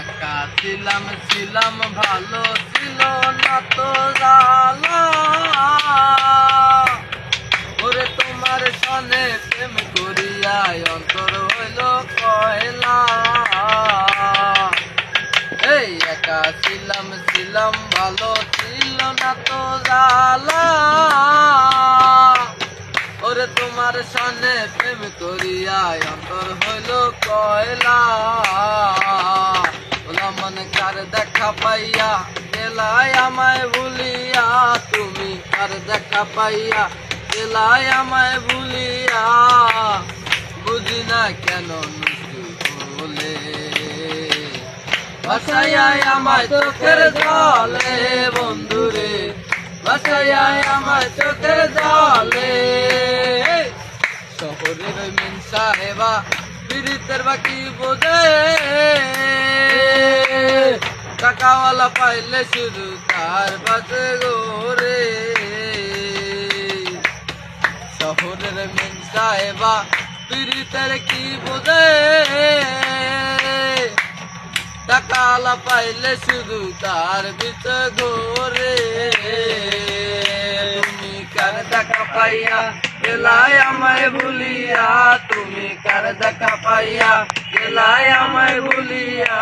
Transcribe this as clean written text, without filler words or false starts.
একা ছিলাম ছিলাম ভালো ছিল না তো জ্বালা ওরে তোমার সনে প্রেম করিয়া অন্তর হইল কয়লা এই একা ছিলাম ছিলাম ভালো ছিল না তো জ্বালা ওরে তোমার সনে প্রেম করিয়া অন্তর হইল কয়লা ওলা মনে কার দেখা পাইয়া গেলাই আমায় ভুলিয়া তুমি কার দেখা পাইয়া গেলাই আমায় ভুলিয়া বুঝি না কেন বলে ভাসাইয়াই আমায় চোখের জলে বন্ধুরে ভাসাইয়াই আমায় চোখের জলে শহরের ওই মেন সাহেবা পীড়িতের বাকি বোঝে টাকাওয়ালা পাইলে শুধু তার বাজে গোরে শহরের মেন সাহেবা পীড়িতের কি বোঝে টাকাওয়ালা পাইলে শুধু তার বিচ গোরে তুমি কার দেখা পাইয়া গেলাই আমায় ভুলিয়া তুমি কার দেখা পাইয়া গেলাই আমায় ভুলিয়া।